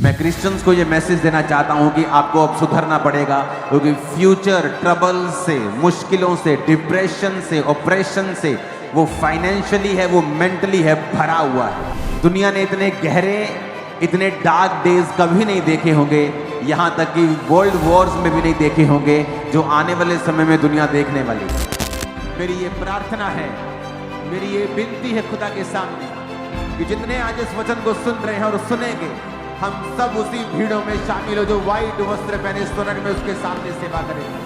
मैं क्रिश्चियंस को ये मैसेज देना चाहता हूँ कि आपको अब सुधरना पड़ेगा, क्योंकि फ्यूचर ट्रबल से, मुश्किलों से, डिप्रेशन से, ऑपरेशन से, वो फाइनेंशियली है, वो मेंटली है, भरा हुआ है। दुनिया ने इतने गहरे, इतने डार्क डेज कभी नहीं देखे होंगे, यहाँ तक कि वर्ल्ड वॉर्स में भी नहीं देखे होंगे जो आने वाले समय में दुनिया देखने वाली है। मेरी ये प्रार्थना है, मेरी ये विनती है खुदा के सामने कि जितने आज इस वचन को सुन रहे हैं और सुनेंगे, हम सब उसी भीड़ों में शामिल हो जो व्हाइट वस्त्र पहने स्वर्ग में उसके सामने सेवा करेंगे।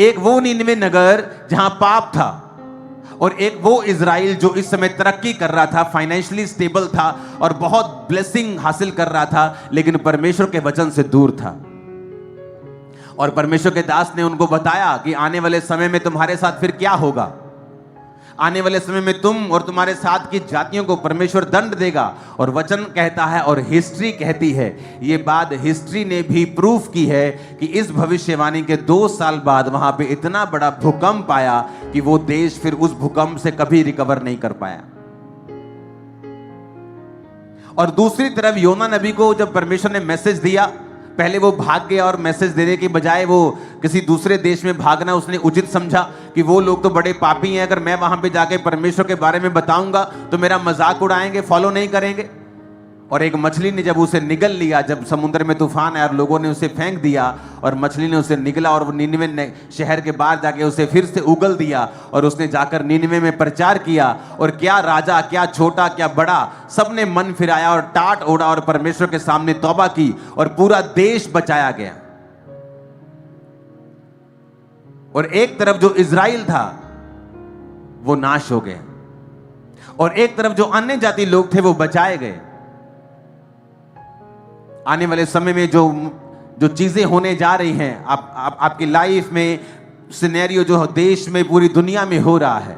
एक वो निनवे नगर जहां पाप था, और एक वो इजराइल जो इस समय तरक्की कर रहा था, फाइनेंशियली स्टेबल था और बहुत ब्लेसिंग हासिल कर रहा था, लेकिन परमेश्वर के वचन से दूर था। और परमेश्वर के दास ने उनको बताया कि आने वाले समय में तुम्हारे साथ फिर क्या होगा। आने वाले समय में तुम और तुम्हारे साथ की जातियों को परमेश्वर दंड देगा। और वचन कहता है और हिस्ट्री कहती है, ये बात हिस्ट्री ने भी प्रूफ की है कि इस भविष्यवाणी के 2 साल बाद वहां पे इतना बड़ा भूकंप आया कि वो देश फिर उस भूकंप से कभी रिकवर नहीं कर पाया। और दूसरी तरफ योना नबी को जब परमेश्वर ने मैसेज दिया, पहले वो भाग गया और मैसेज देने की बजाय वो किसी दूसरे देश में भागना उसने उचित समझा कि वो लोग तो बड़े पापी हैं, अगर मैं वहां पे जाके परमेश्वर के बारे में बताऊंगा तो मेरा मजाक उड़ाएंगे, फॉलो नहीं करेंगे। और एक मछली ने जब उसे निगल लिया, जब समुद्र में तूफान आया और लोगों ने उसे फेंक दिया और मछली ने उसे निगला और वो निनवे शहर के बाहर जाके उसे फिर से उगल दिया और उसने जाकर निनवे में प्रचार किया। और क्या राजा, क्या छोटा, क्या बड़ा, सबने मन फिराया और टाट ओढ़ा और परमेश्वर के सामने तौबा की और पूरा देश बचाया गया। और एक तरफ जो इजराइल था वो नाश हो गया, और एक तरफ जो अन्य जाति लोग थे वो बचाए गए। आने वाले समय में जो चीजें होने जा रही हैं आपकी लाइफ में, सिनेरियो जो देश में, पूरी दुनिया में हो रहा है,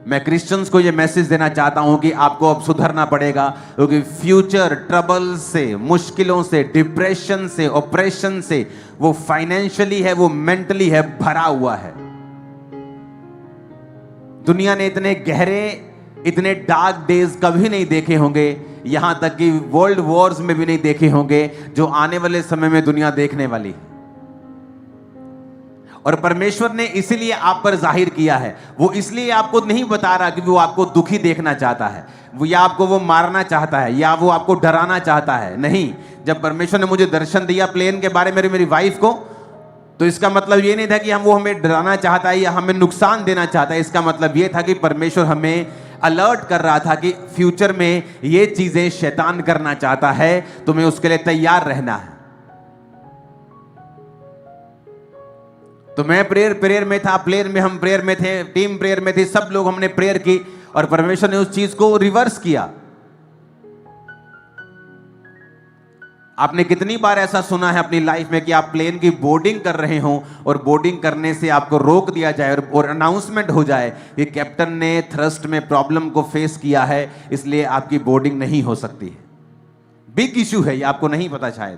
मैं क्रिश्चियंस को यह मैसेज देना चाहता हूं कि आपको अब सुधरना पड़ेगा, क्योंकि फ्यूचर ट्रबल से, मुश्किलों से, डिप्रेशन से, ऑपरेशन से, वो फाइनेंशियली है, वो मेंटली है, भरा हुआ है। दुनिया ने इतने गहरे, इतने डार्क डेज कभी नहीं देखे होंगे, यहां तक कि वर्ल्ड वॉर्स में भी नहीं देखे होंगे जो आने वाले समय में दुनिया देखने वाली है। और परमेश्वर ने इसीलिए आप पर जाहिर किया है, वो इसलिए आपको नहीं बता रहा कि वो आपको दुखी देखना चाहता है, वो या आपको वो मारना चाहता है, या वो आपको डराना चाहता है। नहीं, जब परमेश्वर ने मुझे दर्शन दिया प्लेन के बारे में मेरी वाइफ को, तो इसका मतलब ये नहीं था कि वो हमें डराना चाहता है या हमें नुकसान देना चाहता है। इसका मतलब ये था कि परमेश्वर हमें अलर्ट कर रहा था कि फ्यूचर में ये चीजें शैतान करना चाहता है, तुम्हें उसके लिए तैयार रहना है। तो मैं प्रेयर में था, प्लेन में हम प्रेयर में थे, टीम प्रेयर में थे, सब लोग हमने प्रेयर की और परमेश्वर ने उस चीज को रिवर्स किया। आपने कितनी बार ऐसा सुना है अपनी लाइफ में कि आप प्लेन की बोर्डिंग कर रहे हो और बोर्डिंग करने से आपको रोक दिया जाए और अनाउंसमेंट हो जाए कि कैप्टन ने थ्रस्ट में प्रॉब्लम को फेस किया है, इसलिए आपकी बोर्डिंग नहीं हो सकती है। बिग इशू है ये, आपको नहीं पता शायद।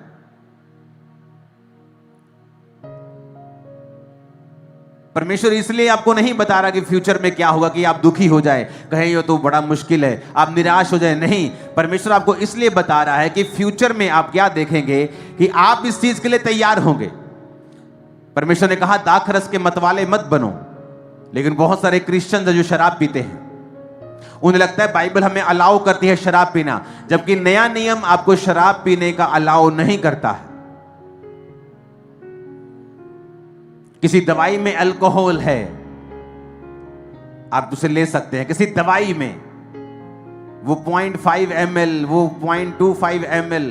परमेश्वर इसलिए आपको नहीं बता रहा कि फ्यूचर में क्या होगा कि आप दुखी हो जाए, कहें ये तो बड़ा मुश्किल है, आप निराश हो जाए। नहीं, परमेश्वर आपको इसलिए बता रहा है कि फ्यूचर में आप क्या देखेंगे कि आप इस चीज के लिए तैयार होंगे। परमेश्वर ने कहा दाखरस के मतवाले मत बनो, लेकिन बहुत सारे क्रिश्चियन जो शराब पीते हैं, उन्हें लगता है बाइबल हमें अलाउ करती है शराब पीना, जबकि नया नियम आपको शराब पीने का अलाउ नहीं करता है। किसी दवाई में अल्कोहल है, आप उसे ले सकते हैं। किसी दवाई में वो 0.5 ml, वो 0.25 ml,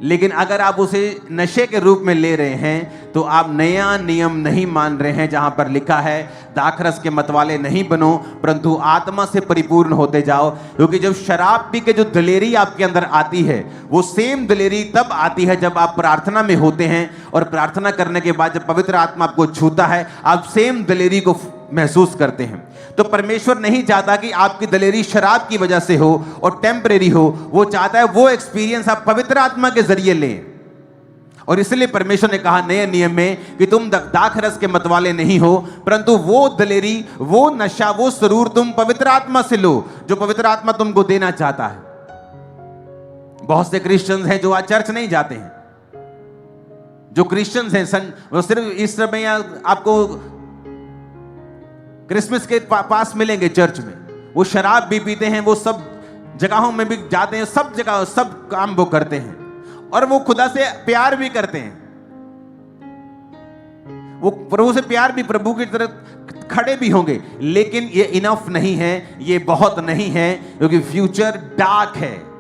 लेकिन अगर आप उसे नशे के रूप में ले रहे हैं तो आप नया नियम नहीं मान रहे हैं, जहां पर लिखा है दाखरस के मतवाले नहीं बनो परंतु आत्मा से परिपूर्ण होते जाओ। क्योंकि जब शराब पी के जो दिलेरी आपके अंदर आती है, वो सेम दिलेरी तब आती है जब आप प्रार्थना में होते हैं, और प्रार्थना करने के बाद जब पवित्र आत्मा आपको छूता है, आप सेम दिलेरी को महसूस करते हैं। तो परमेश्वर नहीं चाहता कि आपकी दिलेरी शराब की वजह से हो और टेम्परेरी हो, वो चाहता है वो एक्सपीरियंस आप पवित्र आत्मा के जरिए लें। और इसलिए परमेश्वर ने कहा नए नियम में कि तुम दाखरस के मतवाले नहीं हो, परंतु वो दलेरी, वो नशा, वो सुरूर तुम पवित्र आत्मा से लो जो पवित्र आत्मा तुमको देना चाहता है। बहुत से क्रिश्चियंस हैं जो आज चर्च नहीं जाते हैं, जो क्रिश्चियंस हैं वो सिर्फ इस समय आपको क्रिसमस के पास मिलेंगे चर्च में। वो शराब भी पीते हैं, वो सब जगहों में भी जाते हैं, सब जगह सब काम वो करते हैं और वो खुदा से प्यार भी करते हैं। वो प्रभु से प्यार भी, प्रभु की तरफ खड़े भी होंगे, लेकिन ये इनफ नहीं है, ये बहुत नहीं है, क्योंकि फ्यूचर डार्क है।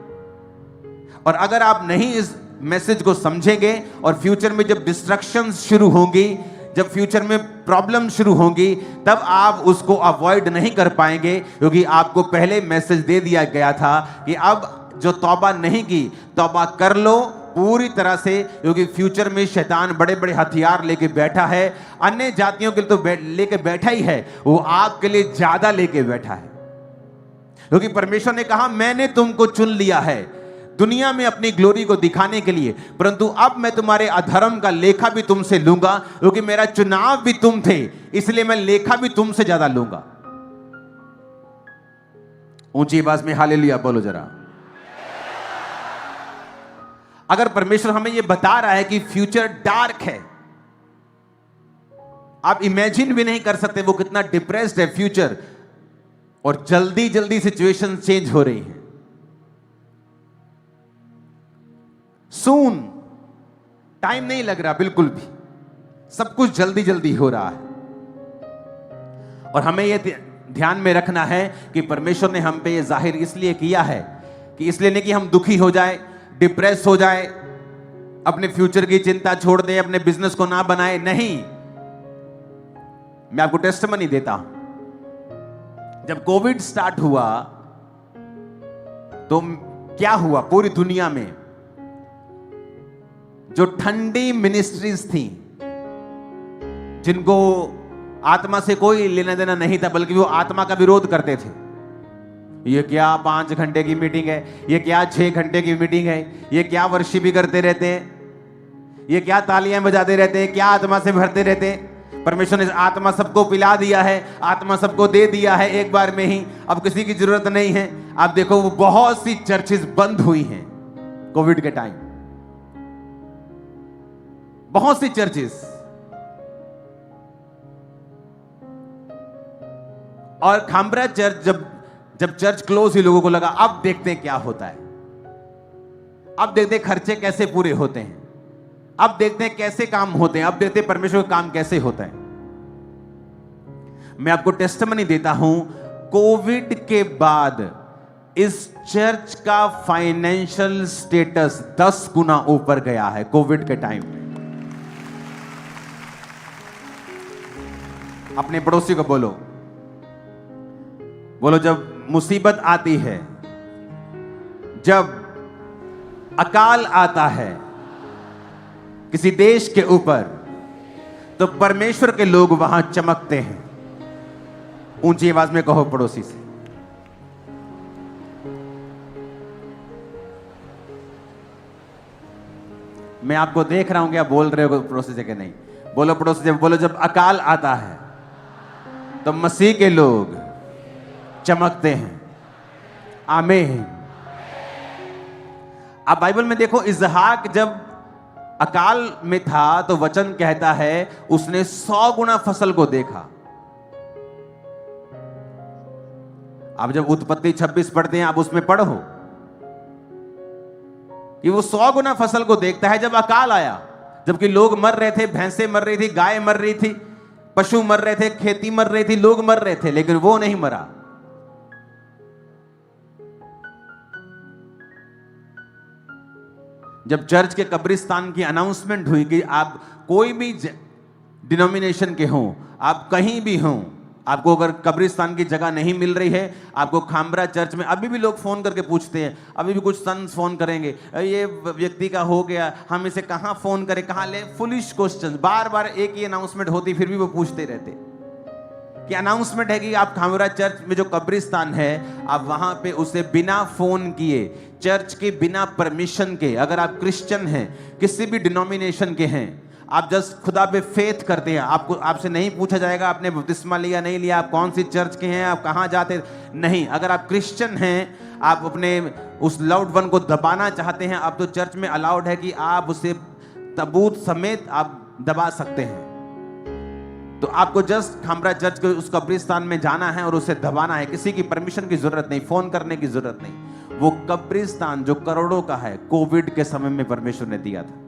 और अगर आप नहीं इस मैसेज को समझेंगे और फ्यूचर में जब डिस्ट्रक्शंस शुरू होंगी, जब फ्यूचर में प्रॉब्लम शुरू होंगी, तब आप उसको अवॉइड नहीं कर पाएंगे, क्योंकि आपको पहले मैसेज दे दिया गया था कि अब जो तौबा नहीं की, तौबा कर लो पूरी तरह से, क्योंकि फ्यूचर में शैतान बड़े बड़े हथियार लेके बैठा है। अन्य जातियों के लिए तो लेके बैठा ही है, वो आपके लिए ज्यादा लेके बैठा है, क्योंकि परमेश्वर ने कहा मैंने तुमको चुन लिया है दुनिया में अपनी ग्लोरी को दिखाने के लिए, परंतु अब मैं तुम्हारे अधर्म का लेखा भी तुमसे लूंगा, क्योंकि मेरा चुनाव भी तुम थे, इसलिए मैं लेखा भी तुमसे ज्यादा लूंगा। ऊंची आवाज में हालेलुया बोलो जरा। अगर परमेश्वर हमें यह बता रहा है कि फ्यूचर डार्क है, आप इमेजिन भी नहीं कर सकते वो कितना डिप्रेस्ड है फ्यूचर, और जल्दी जल्दी सिचुएशन चेंज हो रही है। सून टाइम नहीं लग रहा बिल्कुल भी, सब कुछ जल्दी जल्दी हो रहा है। और हमें यह ध्यान में रखना है कि परमेश्वर ने हम पे यह जाहिर इसलिए किया है कि इसलिए नहीं कि हम दुखी हो जाए, डिप्रेस हो जाए, अपने फ्यूचर की चिंता छोड़ दें, अपने बिजनेस को ना बनाए, नहीं। मैं आपको टेस्टिमनी देता हूं, जब कोविड स्टार्ट हुआ तो क्या हुआ पूरी दुनिया में, जो ठंडी मिनिस्ट्रीज थी, जिनको आत्मा से कोई लेना देना नहीं था, बल्कि वो आत्मा का विरोध करते थे। ये क्या 5 घंटे की मीटिंग है, ये क्या 6 घंटे की मीटिंग है, ये क्या वर्शिप भी करते रहते हैं, ये क्या तालियां बजाते रहते हैं, क्या आत्मा से भरते रहते हैं। परमेश्वर ने आत्मा सबको पिला दिया है, आत्मा सबको दे दिया है एक बार में ही, अब किसी की जरूरत नहीं है। आप देखो वो बहुत सी चर्चेस बंद हुई हैं कोविड के टाइम, बहुत सी चर्चेस। और खामरा चर्च जब चर्च क्लोज हुई, लोगों को लगा अब देखते हैं क्या होता है, अब देखते हैं खर्चे कैसे पूरे होते हैं, अब देखते हैं कैसे काम होते हैं, अब देखते हैं परमेश्वर का काम कैसे होता है। मैं आपको टेस्टिमनी देता हूं, कोविड के बाद इस चर्च का फाइनेंशियल स्टेटस 10 गुना ऊपर गया है कोविड के टाइम में। अपने पड़ोसी को बोलो, जब मुसीबत आती है, जब अकाल आता है किसी देश के ऊपर, तो परमेश्वर के लोग वहां चमकते हैं। ऊंची आवाज में कहो पड़ोसी से, मैं आपको देख रहा हूं कि आप बोल रहे हो पड़ोसी से कि नहीं। बोलो पड़ोसी से, बोलो जब अकाल आता है तो मसीह के लोग चमकते हैं। आमीन। आप बाइबल में देखो, इसहाक जब अकाल में था तो वचन कहता है उसने 100 गुना फसल को देखा। आप जब उत्पत्ति 26 पढ़ते हैं, आप उसमें पढ़ो कि वो 100 गुना फसल को देखता है जब अकाल आया, जबकि लोग मर रहे थे, भैंसें मर रही थी, गाय मर रही थी, पशु मर रहे थे, खेती मर रही थी, लोग मर रहे थे, लेकिन वो नहीं मरा। जब चर्च के कब्रिस्तान की अनाउंसमेंट हुई कि आप कोई भी डिनोमिनेशन के हों, आप कहीं भी हों, आपको अगर कब्रिस्तान की जगह नहीं मिल रही है, आपको खामरा चर्च में, अभी भी लोग फोन करके पूछते हैं, अभी भी कुछ सन्स फोन करेंगे, ये व्यक्ति का हो गया, हम इसे कहां फोन करें, कहां ले, फुलिश क्वेश्चन, बार बार एक ही अनाउंसमेंट होती फिर भी वो पूछते रहते। कि अनाउंसमेंट है कि आप खामोरा चर्च में जो कब्रिस्तान है, आप वहां पे उसे बिना फोन किए, चर्च के बिना परमिशन के, अगर आप क्रिश्चियन हैं, किसी भी डिनोमिनेशन के हैं, आप जस्ट खुदा पे फेथ करते हैं, आपको आपसे नहीं पूछा जाएगा आपने बपतिस्मा लिया नहीं लिया, आप कौन सी चर्च के हैं, आप कहाँ जाते नहीं। अगर आप क्रिश्चियन हैं, आप अपने उस लव्ड वन को दबाना चाहते हैं, आप तो चर्च में अलाउड है कि आप उसे ताबूत समेत आप दबा सकते हैं। तो आपको जस्ट खामरा चर्च के उस कब्रिस्तान में जाना है और उसे दबाना है, किसी की परमिशन की जरूरत नहीं, फोन करने की जरूरत नहीं। वो कब्रिस्तान जो करोड़ों का है, कोविड के समय में परमेश्वर ने दिया था।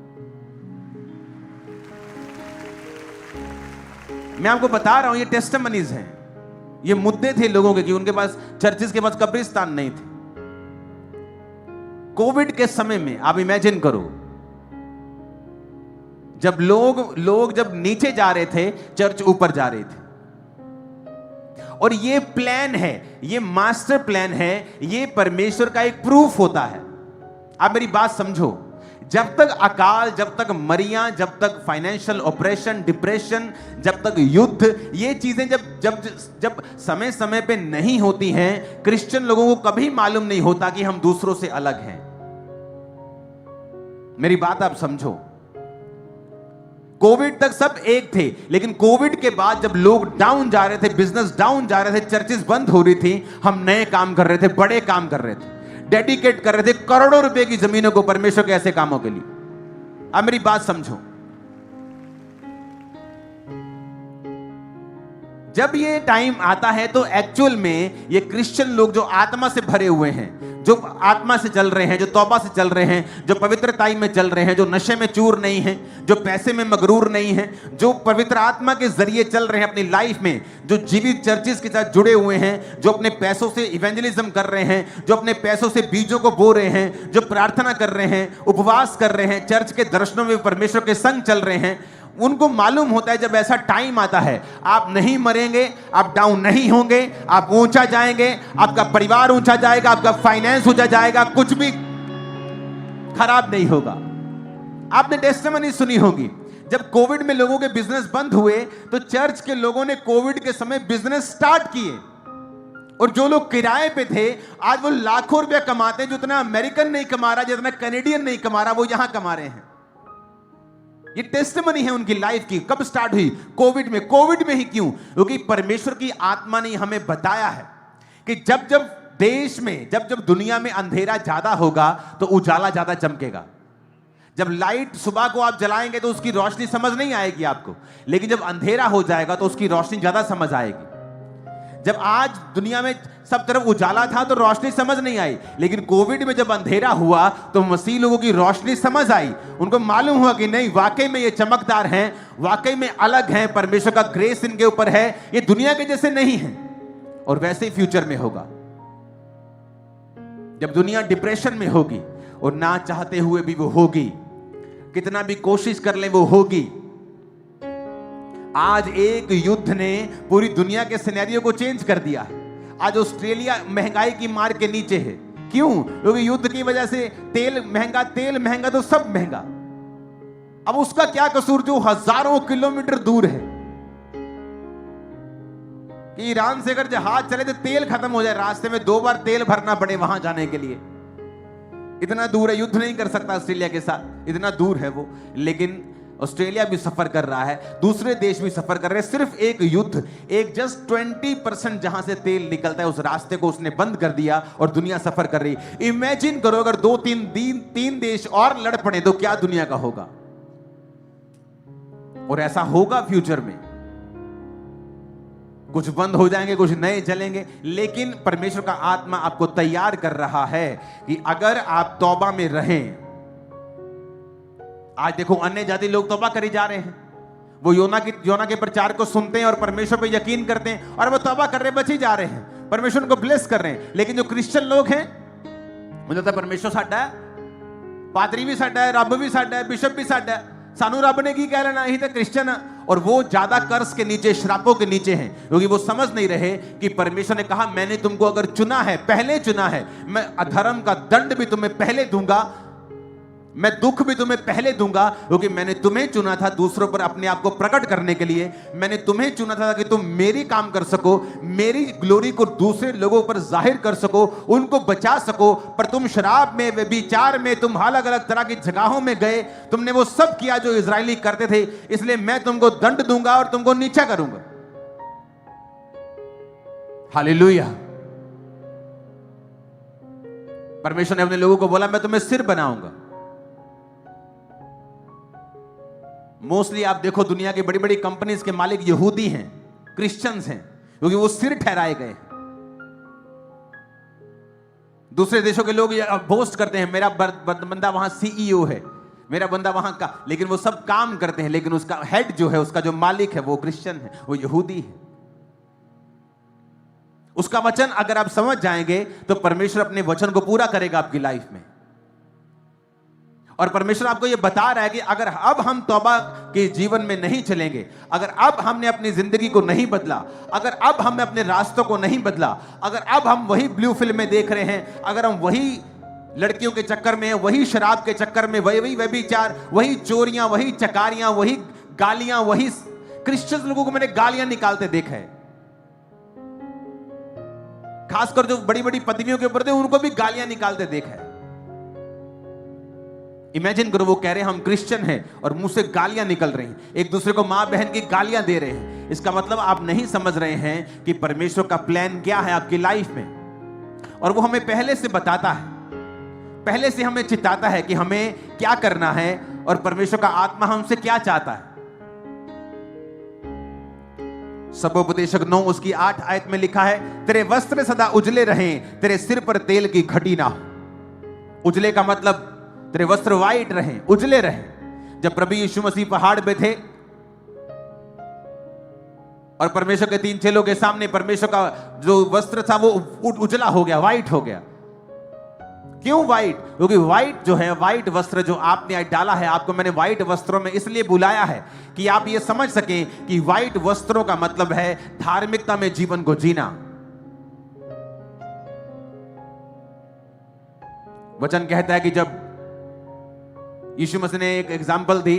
मैं आपको बता रहा हूं, ये टेस्टिमनीज हैं, ये मुद्दे थे लोगों के कि उनके पास चर्चेस के पास कब्रिस्तान नहीं थे। कोविड के समय में आप इमेजिन करो, जब लोग जब नीचे जा रहे थे, चर्च ऊपर जा रही थी। और ये प्लान है, ये मास्टर प्लान है, ये परमेश्वर का एक प्रूफ होता है। आप मेरी बात समझो, जब तक अकाल, जब तक मरियां, जब तक फाइनेंशियल ऑपरेशन, डिप्रेशन, जब तक युद्ध, ये चीजें जब समय समय पे नहीं होती हैं, क्रिश्चियन लोगों को कभी मालूम नहीं होता कि हम दूसरों से अलग हैं। मेरी बात आप समझो, कोविड तक सब एक थे, लेकिन कोविड के बाद जब लोग डाउन जा रहे थे, बिजनेस डाउन जा रहे थे, चर्चेस बंद हो रही थी, हम नए काम कर रहे थे, बड़े काम कर रहे थे, डेडिकेट कर रहे थे करोड़ों रुपए की जमीनों को परमेश्वर के ऐसे कामों के लिए। अब मेरी बात समझो, जब ये टाइम आता है तो एक्चुअल में ये क्रिश्चियन लोग जो आत्मा से भरे हुए हैं, जो आत्मा से चल रहे हैं, जो तौबा से चल रहे हैं, जो पवित्रताई में चल रहे हैं, जो नशे में चूर नहीं हैं, जो पैसे में मगरूर नहीं हैं, जो पवित्र आत्मा के जरिए चल रहे हैं अपनी लाइफ में, जो जीवित चर्चेस के साथ जुड़े हुए हैं, जो अपने पैसों से इवेंजलिज्म कर रहे हैं, जो अपने पैसों से बीजों को बो रहे हैं, जो प्रार्थना कर रहे हैं, उपवास कर रहे हैं, चर्च के दर्शनों में परमेश्वर के संग चल रहे हैं, उनको मालूम होता है जब ऐसा टाइम आता है, आप नहीं मरेंगे, आप डाउन नहीं होंगे, आप ऊंचा जाएंगे, आपका परिवार ऊंचा जाएगा, आपका फाइनेंस ऊंचा जाएगा, कुछ भी खराब नहीं होगा। आपने टेस्टिमनी सुनी होगी, जब कोविड में लोगों के बिजनेस बंद हुए तो चर्च के लोगों ने कोविड के समय बिजनेस स्टार्ट किए, और जो लोग किराए पे थे आज वो लाखों रुपया कमाते हैं, जितना अमेरिकन नहीं कमा रहा, जितना कैनेडियन नहीं कमा रहा, वो यहां कमा रहे हैं। ये टेस्टिमनी है उनकी लाइफ की। कब स्टार्ट हुई? कोविड में। कोविड में ही क्यों? क्योंकि परमेश्वर की आत्मा ने हमें बताया है कि जब जब देश में, जब जब दुनिया में अंधेरा ज्यादा होगा तो उजाला ज्यादा चमकेगा। जब लाइट सुबह को आप जलाएंगे तो उसकी रोशनी समझ नहीं आएगी आपको, लेकिन जब अंधेरा हो जाएगा तो उसकी रोशनी ज्यादा समझ आएगी। जब आज दुनिया में सब तरफ उजाला था तो रोशनी समझ नहीं आई, लेकिन कोविड में जब अंधेरा हुआ तो मसीह लोगों की रोशनी समझ आई। उनको मालूम हुआ कि नहीं, वाकई में ये चमकदार हैं, वाकई में अलग हैं, परमेश्वर का ग्रेस इनके ऊपर है, ये दुनिया के जैसे नहीं है। और वैसे ही फ्यूचर में होगा, जब दुनिया डिप्रेशन में होगी और ना चाहते हुए भी वो होगी, कितना भी कोशिश कर ले वो होगी। आज एक युद्ध ने पूरी दुनिया के सिनेरियो को चेंज कर दिया है। आज ऑस्ट्रेलिया महंगाई की मार के नीचे है। क्यों? क्योंकि युद्ध की वजह से तेल महंगा तो सब महंगा। अब उसका क्या कसूर जो हजारों किलोमीटर दूर है? कि ईरान से अगर जहाज चले तो तेल खत्म हो जाए, रास्ते में 2 बार तेल भरना पड़े वहां जाने के लिए। इतना दूर है, युद्ध नहीं कर सकता ऑस्ट्रेलिया के साथ, इतना दूर है वो। लेकिन ऑस्ट्रेलिया भी सफर कर रहा है, दूसरे देश भी सफर कर रहे हैं। सिर्फ एक युद्ध, एक जस्ट 20% जहां से तेल निकलता है उस रास्ते को उसने बंद कर दिया और दुनिया सफर कर रही। इमेजिन करो अगर 2-3 देश और लड़ पड़े तो क्या दुनिया का होगा। और ऐसा होगा फ्यूचर में, कुछ बंद हो जाएंगे, कुछ नए चलेंगे। लेकिन परमेश्वर का आत्मा आपको तैयार कर रहा है कि अगर आप तौबा में रहें। आज देखो अन्य जाति लोग तौबा करी जा रहे हैं, वो योना के प्रचार को सुनते हैं और परमेश्वर पे यकीन करते हैं और वो तौबा कर रहे, बचे जा रहे हैं, परमेश्वर उनको ब्लेस कर रहे हैं। लेकिन जो क्रिश्चियन लोग हैं, मुझे लगता है परमेश्वर साडा है, पादरी भी साडा है, रब भी साडा है, बिशप भी साडा है, सानू रब ने की कह लेना, यही तो क्रिश्चियन है। और वो ज्यादा कर्ज के नीचे, श्रापों के नीचे हैं, क्योंकि वो समझ नहीं रहे कि परमेश्वर ने कहा मैंने तुमको अगर चुना है, पहले चुना है, मैं अधर्म का दंड भी तुम्हें पहले दूंगा। मैं दुख भी तुम्हें पहले दूंगा, क्योंकि मैंने तुम्हें चुना था दूसरों पर अपने आप को प्रकट करने के लिए। मैंने तुम्हें चुना था कि तुम मेरी काम कर सको, मेरी ग्लोरी को दूसरे लोगों पर जाहिर कर सको, उनको बचा सको। पर तुम शराब में, व्यभिचार में, तुम अलग अलग तरह की जगहों में गए, तुमने वो सब किया जो इजरायली करते थे। इसलिए मैं तुमको दंड दूंगा और तुमको नीचा करूंगा। हालेलुया। परमेश्वर ने अपने लोगों को बोला मैं तुम्हें सिर बनाऊंगा। मोस्टली आप देखो दुनिया की बड़ी बड़ी कंपनीज के मालिक यहूदी हैं, क्रिश्चियंस हैं, क्योंकि वो सिर ठहराए गए। दूसरे देशों के लोग बोस्ट करते हैं मेरा बंदा वहां सीईओ है, मेरा बंदा वहां का, लेकिन वो सब काम करते हैं, लेकिन उसका हेड जो है, उसका जो मालिक है वो क्रिश्चियन है, वो यहूदी है। उसका वचन अगर आप समझ जाएंगे तो परमेश्वर अपने वचन को पूरा करेगा आपकी लाइफ में। और परमेश्वर आपको यह बता रहा है कि अगर अब हम तौबा के जीवन में नहीं चलेंगे, अगर अब हमने अपनी जिंदगी को नहीं बदला, अगर अब हमने अपने रास्तों को नहीं बदला, अगर अब हम वही ब्लू फिल्में देख रहे हैं, अगर हम वही लड़कियों के चक्कर में, वही शराब के चक्कर में, वही व्यभिचार, वही चोरियां, वही चकारियां, वही गालियां, वही क्रिश्चियन लोगों को मैंने गालियां निकालते देखा है, खासकर जो बड़ी बड़ी पदवियों के ऊपर थे उनको भी गालियां निकालते देखा है। इमेजिन करो, वो कह रहे हैं हम क्रिश्चियन हैं और मुंह से गालियां निकल रही हैं, एक दूसरे को मां बहन की गालियां दे रहे हैं। इसका मतलब आप नहीं समझ रहे हैं कि परमेश्वर का प्लान क्या है आपकी लाइफ में। और वो हमें पहले से बताता है, पहले से हमें चिताता है कि हमें क्या करना है और परमेश्वर का आत्मा हमसे क्या चाहता है। सबोपदेशक 9 उसकी 8 आयत में लिखा है, तेरे वस्त्र सदा उजले रहें, तेरे सिर पर तेल की घटी ना हो। उजले का मतलब तेरे वस्त्र वाइट रहें, उजले रहें। जब प्रभु यीशु मसीह पहाड़ पे थे और परमेश्वर के 3 चेलों के सामने परमेश्वर का जो वस्त्र था वो उजला हो गया, वाइट हो गया। क्यों वाइट? क्योंकि वाइट जो है, वाइट वस्त्र जो आपने डाला है, आपको मैंने वाइट वस्त्रों में इसलिए बुलाया है कि आप ये समझ सकें कि वाइट वस्त्रों का मतलब है धार्मिकता में जीवन को जीना। वचन कहता है कि जब यीशु मसीह ने एक एग्जाम्पल दी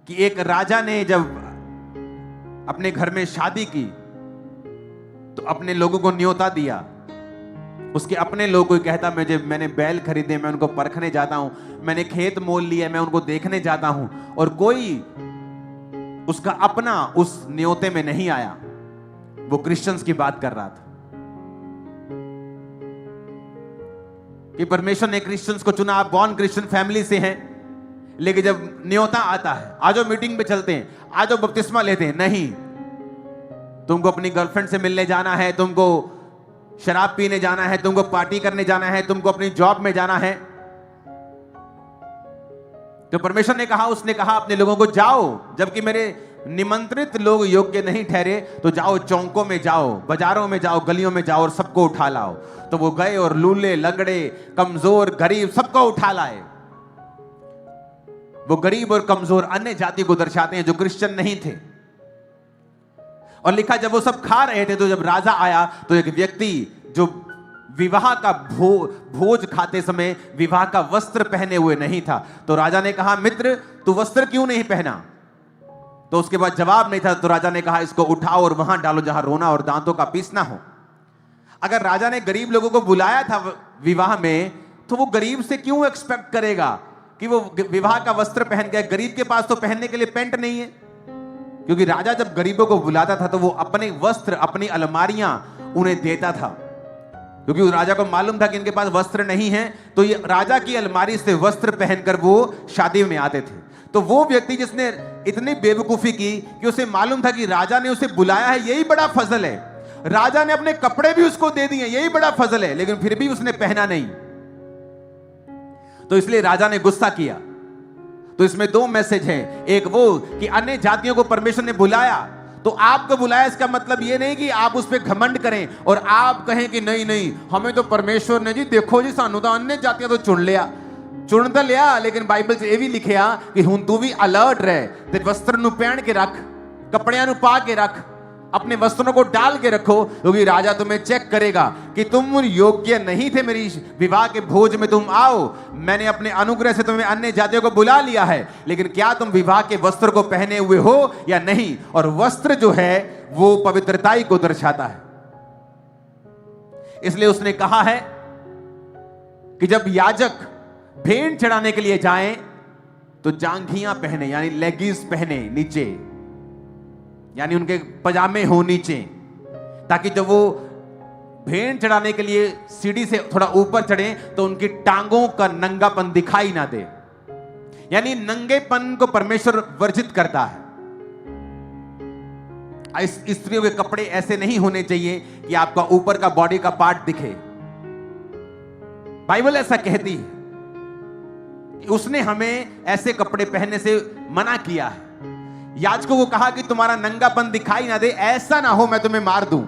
कि एक राजा ने जब अपने घर में शादी की तो अपने लोगों को न्योता दिया। उसके अपने लोग कोई कहता मैंने बैल खरीदे, मैं उनको परखने जाता हूं, मैंने खेत मोल लिए, मैं उनको देखने जाता हूं, और कोई उसका अपना उस न्योते में नहीं आया। वो क्रिश्चियंस की बात कर रहा था कि परमेश्वर ने क्रिश्चियंस को चुना। आप बॉर्न क्रिश्चियन फैमिली से हैं, लेकिन जब न्योता आता है, आज मीटिंग पे चलते हैं, आज बपतिस्मा लेते हैं, नहीं, तुमको अपनी गर्लफ्रेंड से मिलने जाना है, तुमको शराब पीने जाना है, तुमको पार्टी करने जाना है, तुमको अपनी जॉब में जाना है। तो परमेश्वर ने कहा, उसने कहा अपने लोगों को जाओ, जबकि मेरे निमंत्रित लोग योग्य नहीं ठहरे तो जाओ, चौकों में जाओ, बाजारों में जाओ, गलियों में जाओ और सबको उठा लाओ। तो वो गए और लूले, लगड़े, कमजोर, गरीब सबको उठा लाए। वो गरीब और कमजोर अन्य जाति को दर्शाते हैं जो क्रिश्चियन नहीं थे। और लिखा जब वो सब खा रहे थे तो जब राजा आया तो एक व्यक्ति जो विवाह का भोज खाते समय विवाह का वस्त्र पहने हुए नहीं था, तो राजा ने कहा, मित्र तू वस्त्र क्यों नहीं पहना? तो उसके बाद जवाब नहीं था। तो राजा ने कहा, इसको उठाओ और वहां डालो जहां रोना और दांतों का पीसना हो। अगर राजा ने गरीब लोगों को बुलाया था विवाह में, तो वो गरीब से क्यों एक्सपेक्ट करेगा कि वो विवाह का वस्त्र पहन गए? गरीब के पास तो पहनने के लिए पैंट नहीं है, क्योंकि राजा जब गरीबों को बुलाता था तो वो अपने वस्त्र, अपनी अलमारियां उन्हें देता था, क्योंकि राजा को मालूम था कि इनके पास वस्त्र नहीं है। तो ये राजा की अलमारी से वस्त्र पहनकर वो शादी में आते थे। तो वो व्यक्ति जिसने इतनी बेवकूफी की कि उसे मालूम था कि राजा ने उसे बुलाया है, यही बड़ा फजल है, राजा ने अपने कपड़े भी उसको दे दिए, यही बड़ा फजल है, लेकिन फिर भी उसने पहना नहीं। तो इसलिए राजा ने गुस्सा किया। तो इसमें 2 मैसेज हैं। एक वो कि अन्य जातियों को परमेश्वर ने बुलाया, तो आपको बुलाया, इसका मतलब ये नहीं कि आप उस पर घमंड करें और आप कहें कि नहीं नहीं हमें तो परमेश्वर ने जी, देखो जी सानू तो अन्य जातियां तो चुन तो लिया, लेकिन बाइबल से ये भी लिखिया कि हुण तू भी अलर्ट रहे, ते वस्त्र नु पहन के रख, कपड़ियां नु पा के रख, अपने वस्त्रों को डाल के रखो, क्योंकि राजा तुम्हें चेक करेगा कि तुम योग्य नहीं थे मेरी विवाह के भोज में तुम आओ। मैंने अपने अनुग्रह से तुम्हें अन्य जातियों को बुला लिया है, लेकिन क्या तुम विवाह के वस्त्र को पहने हुए हो या नहीं। और वस्त्र जो है वो पवित्रताई को दर्शाता है। इसलिए उसने कहा है कि जब याजक भेंट चढ़ाने के लिए जाएं तो जांघियां पहने, यानी लेगिस पहने नीचे, यानी उनके पजामे हो नीचे, ताकि जब वो भेंट चढ़ाने के लिए सीढ़ी से थोड़ा ऊपर चढ़े तो उनकी टांगों का नंगापन दिखाई ना दे। यानी नंगेपन को परमेश्वर वर्जित करता है। स्त्रियों के कपड़े ऐसे नहीं होने चाहिए कि आपका ऊपर का बॉडी का पार्ट दिखे। बाइबल ऐसा कहती है, उसने हमें ऐसे कपड़े पहनने से मना किया है। याजकों को कहा कि तुम्हारा नंगापन दिखाई ना दे, ऐसा ना हो मैं तुम्हें मार दूं।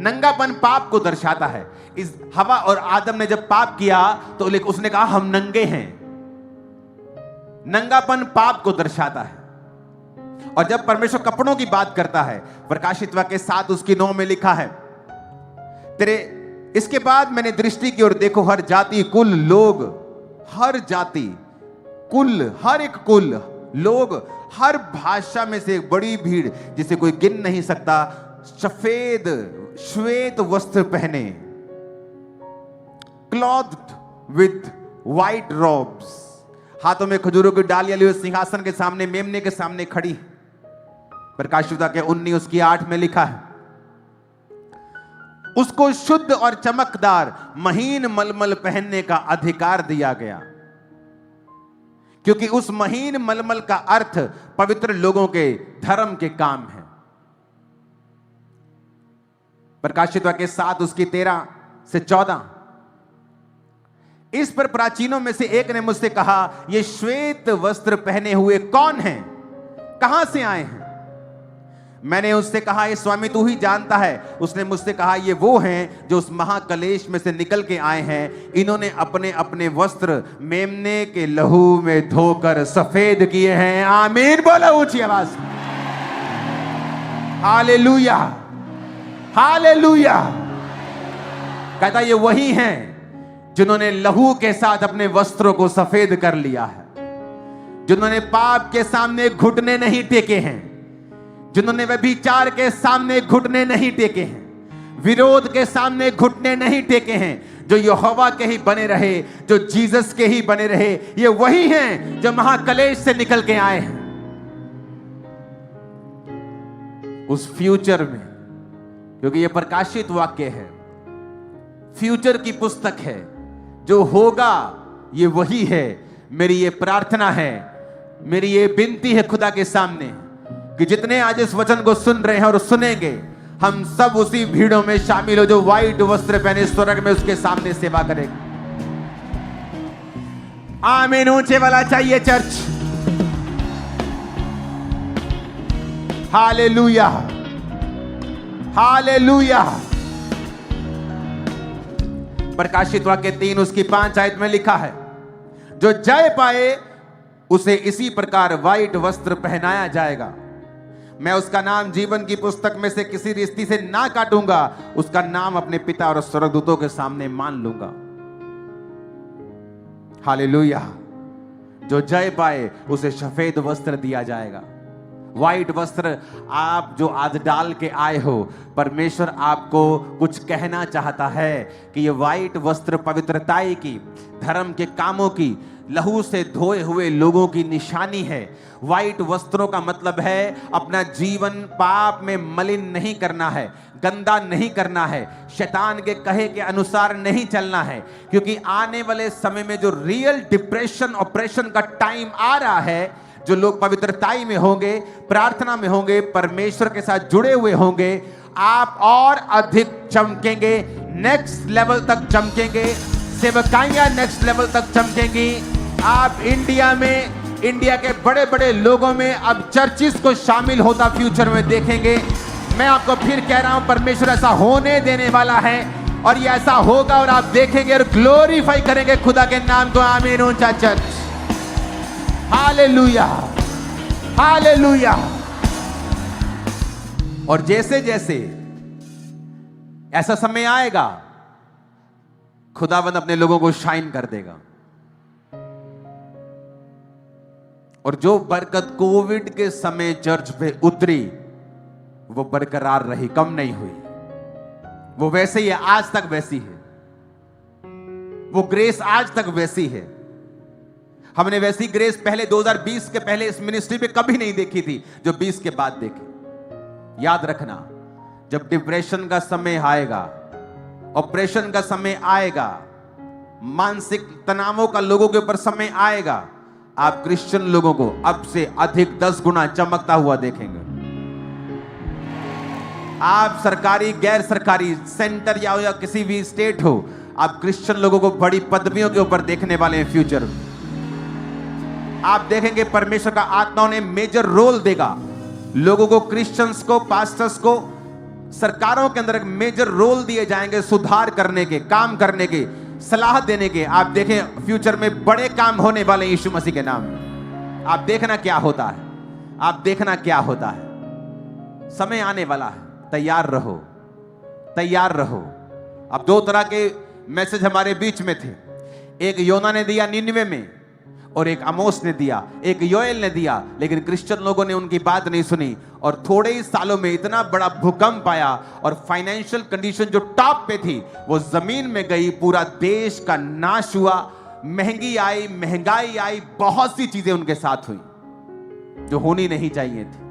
नंगापन पाप को दर्शाता है। इस हवा और आदम ने जब पाप किया तो उसने कहा हम नंगे हैं। नंगापन पाप को दर्शाता है। और जब परमेश्वर कपड़ों की बात करता है, प्रकाशित वाक्य 7 उसकी 9 में लिखा है, इसके बाद मैंने दृष्टि की और देखो हर जाति कुल लोग, हर जाति कुल, हर एक कुल लोग, हर भाषा में से एक बड़ी भीड़ जिसे कोई गिन नहीं सकता, सफेद श्वेत वस्त्र पहने, क्लॉथ्ड विथ व्हाइट रोब्स, हाथों में खजूरों की डालियां लिए सिंहासन के सामने मेमने के सामने खड़ी। प्रकाशित वाक्य 19 उसकी 8 में लिखा है, उसको शुद्ध और चमकदार महीन मलमल पहनने का अधिकार दिया गया, क्योंकि उस महीन मलमल का अर्थ पवित्र लोगों के धर्म के काम है। प्रकाशित वाक्य 7 उसकी 13 से 14। इस पर प्राचीनों में से एक ने मुझसे कहा, ये श्वेत वस्त्र पहने हुए कौन हैं, कहां से आए हैं। मैंने उससे कहा, ये स्वामी तू ही जानता है। उसने मुझसे कहा, ये वो हैं जो उस महाकलेश में से निकल के आए हैं। इन्होंने अपने अपने वस्त्र मेमने के लहू में धोकर सफेद किए हैं। आमीन बोलो ऊंची आवाज। Hallelujah, hallelujah. कहता ये वही हैं जिन्होंने लहू के साथ अपने वस्त्रों को सफेद कर लिया है, जिन्होंने पाप के सामने घुटने नहीं टेके हैं, जिन्होंने व्यभिचार के सामने घुटने नहीं टेके हैं, विरोध के सामने घुटने नहीं टेके हैं, जो यहोवा के ही बने रहे, जो जीसस के ही बने रहे। ये वही हैं जो महाकलेश से निकल के आए हैं। उस फ्यूचर में, क्योंकि ये प्रकाशित वाक्य है, फ्यूचर की पुस्तक है, जो होगा ये वही है। मेरी ये प्रार्थना है, मेरी ये विनती है खुदा के सामने कि जितने आज इस वचन को सुन रहे हैं और सुनेंगे, हम सब उसी भीड़ों में शामिल हो जो व्हाइट वस्त्र पहने स्वर्ग में उसके सामने सेवा करेंगे। आमीन ऊंचे वाला चाहिए चर्च। Hallelujah, hallelujah. प्रकाशित वाक्य 3 उसकी 5 आयत में लिखा है, जो जय पाए उसे इसी प्रकार व्हाइट वस्त्र पहनाया जाएगा। मैं उसका नाम जीवन की पुस्तक में से किसी रिश्ती से ना काटूंगा, उसका नाम अपने पिता और स्वर्गदूतों के सामने मान लूंगा। हालेलुया। जो जय पाए उसे सफेद वस्त्र दिया जाएगा। व्हाइट वस्त्र आप जो आज डाल के आए हो, परमेश्वर आपको कुछ कहना चाहता है कि ये व्हाइट वस्त्र पवित्रताई की, धर्म के कामों की, लहू से धोए हुए लोगों की निशानी है। व्हाइट वस्त्रों का मतलब है अपना जीवन पाप में मलिन नहीं करना है, गंदा नहीं करना है, शैतान के कहे के अनुसार नहीं चलना है। क्योंकि आने वाले समय में जो रियल डिप्रेशन ऑपरेशन का टाइम आ रहा है, जो लोग पवित्रताई में होंगे, प्रार्थना में होंगे, परमेश्वर के साथ जुड़े हुए होंगे, आप और अधिक चमकेंगे, नेक्स्ट लेवल तक चमकेंगे, सेवकाइयां नेक्स्ट लेवल तक चमकेंगी। आप इंडिया में, इंडिया के बड़े बड़े लोगों में अब चर्चिस को शामिल होता फ्यूचर में देखेंगे। मैं आपको फिर कह रहा हूं, परमेश्वर ऐसा होने देने वाला है और ये ऐसा होगा और आप देखेंगे और ग्लोरीफाई करेंगे खुदा के नाम को। आमीन ऊंचा चर्च। Hallelujah, hallelujah. और जैसे जैसे ऐसा समय आएगा, खुदावंद अपने लोगों को शाइन कर देगा। और जो बरकत कोविड के समय चर्च पे उतरी, वो बरकरार रही, कम नहीं हुई। वो वैसे ही है, आज तक वैसी है। वो ग्रेस आज तक वैसी है। हमने वैसी ग्रेस पहले 2020 के पहले इस मिनिस्ट्री में कभी नहीं देखी थी जो 20 के बाद देखी। याद रखना, जब डिप्रेशन का समय आएगा, ऑपरेशन का समय आएगा, मानसिक तनावों का लोगों के ऊपर समय आएगा, आप क्रिश्चियन लोगों को अब से अधिक 10 गुना चमकता हुआ देखेंगे। आप सरकारी गैर सरकारी सेंटर या किसी भी स्टेट हो, आप क्रिश्चियन लोगों को बड़ी पदवियों के ऊपर देखने वाले हैं। फ्यूचर में आप देखेंगे परमेश्वर का आत्मा उन्हें मेजर रोल देगा। लोगों को, क्रिश्चियंस को, पास्टर्स को सरकारों के अंदर एक मेजर रोल दिए जाएंगे, सुधार करने के, काम करने के, सलाह देने के। आप देखें फ्यूचर में बड़े काम होने वाले यीशु मसीह के नाम में। आप देखना क्या होता है, आप देखना क्या होता है। समय आने वाला है, तैयार रहो, तैयार रहो। अब 2 तरह के मैसेज हमारे बीच में थे। एक योना ने दिया निन्वे में, और एक आमोस ने दिया, एक योएल ने दिया। लेकिन क्रिश्चियन लोगों ने उनकी बात नहीं सुनी, और थोड़े ही सालों में इतना बड़ा भूकंप आया, और फाइनेंशियल कंडीशन जो टॉप पे थी वो जमीन में गई। पूरा देश का नाश हुआ, महंगाई आई, बहुत सी चीजें उनके साथ हुई जो होनी नहीं चाहिए थी।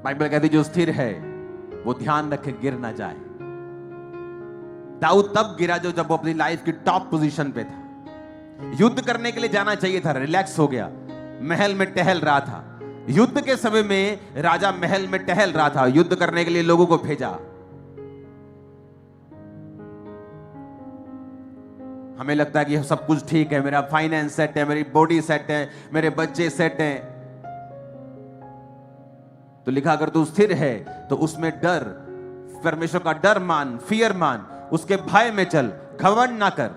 बाइबल कहती जो स्थिर है वो ध्यान रखे गिर ना जाए। दाऊद तब गिरा जब वो अपनी लाइफ की टॉप पोजीशन पे था। युद्ध करने के लिए जाना चाहिए था, रिलैक्स हो गया, महल में टहल रहा था। युद्ध के समय में राजा महल में टहल रहा था, युद्ध करने के लिए लोगों को भेजा। हमें लगता है कि सब कुछ ठीक है, मेरा फाइनेंस सेट है, मेरी बॉडी सेट है, मेरे बच्चे सेट हैं। तो लिखा अगर तू स्थिर है तो उसमें डर, परमेश्वर का डर मान, फियर मान, उसके भय में चल, घमंड ना कर,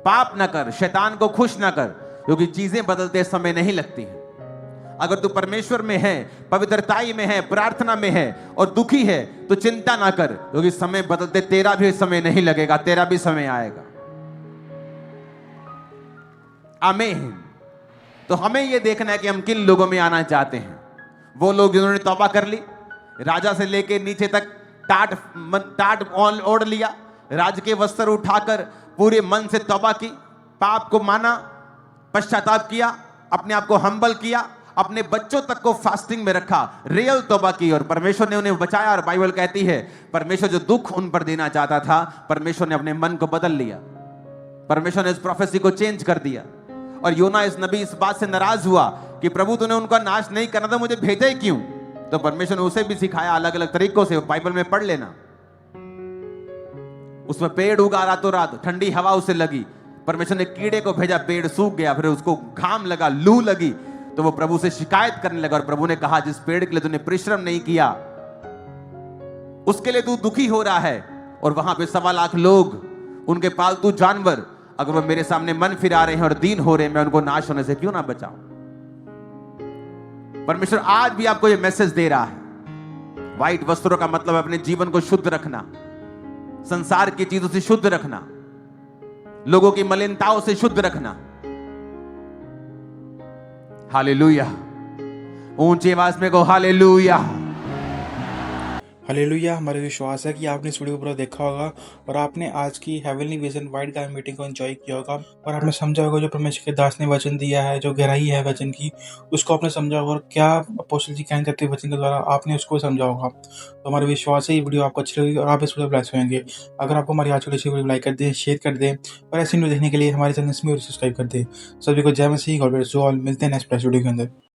पाप ना कर, शैतान को खुश ना कर, क्योंकि चीजें बदलते समय नहीं लगती हैं। अगर तू परमेश्वर में है, पवित्रताई में है, प्रार्थना में है और दुखी है तो चिंता ना कर, क्योंकि समय बदलते तेरा भी समय नहीं लगेगा, तेरा भी समय आएगा। आमीन। तो हमें यह देखना है कि हम किन लोगों में आना चाहते हैं। वो लोग जिन्होंने तौबा कर ली, राजा से लेके नीचे तक टाट ओढ़ लिया, राज के वस्त्र उठाकर पूरे मन से तौबा की, पाप को माना, पश्चाताप किया, अपने आप को हम्बल किया, अपने बच्चों तक को फास्टिंग में रखा, रियल तौबा की, और परमेश्वर ने उन्हें बचाया। और बाइबल कहती है परमेश्वर जो दुख उन पर देना चाहता था, परमेश्वर ने अपने मन को बदल लिया, परमेश्वर ने इस प्रोफेसी को चेंज कर दिया। और योना इस नबी इस बात से नाराज हुआ कि प्रभु तूने उनका नाश नहीं करना था, मुझे भेजा ही क्यों? तो परमेश्वर ने उसे भी सिखाया अलग अलग तरीकों से, बाइबल में पढ़ लेना। उसमें पेड़ उगा रातों रात, ठंडी हवा उसे लगी, परमेश्वर ने कीड़े को भेजा, पेड़ सूख गया, फिर उसको घाम लगा, लू लगी, तो वो प्रभु से शिकायत करने लगा। और प्रभु ने कहा जिस पेड़ के लिए तूने परिश्रम नहीं किया उसके लिए तू दुखी हो रहा है। और वहां पे 1.25 लाख लोग, उनके पालतू जानवर, अगर वो मेरे सामने मन फिरा रहे हैं और दीन हो रहे हैं, मैं उनको नाश होने से क्यों ना बचाऊं? परमेश्वर आज भी आपको ये मैसेज दे रहा है। व्हाइट वस्त्रों का मतलब अपने जीवन को शुद्ध रखना, संसार की चीजों से शुद्ध रखना, लोगों की मलिनताओं से शुद्ध रखना। हालेलुया। ऊंची आवाज में कहो हालेलुया। हालेलुया। हमारा विश्वास है कि आपने इस वीडियो को पूरा देखा होगा और आपने आज की heavenly vision white guy meeting को एंजॉय किया होगा और आपने समझा होगा जो परमेश्वर के दास ने वचन दिया है, जो गहराई है वचन की, उसको आपने समझा होगा और क्या अपोस्टल जी कहना चाहते हैं वचन के द्वारा आपने उसको समझा होगा। तो हमारा विश्वास है ये वीडियो आपको अच्छी लगी और आप इस वीडियो ब्लेस होंगे। अगर आपको हमारी आज की वीडियो लाइक कर दें, शेयर कर दें और ऐसी वीडियो देखने के लिए हमारे चैनल में सब्सक्राइब कर दें। सभी को जय मसीह, गॉड ब्लेस यू ऑल। मिलते हैं नेक्स्ट वीडियो के अंदर।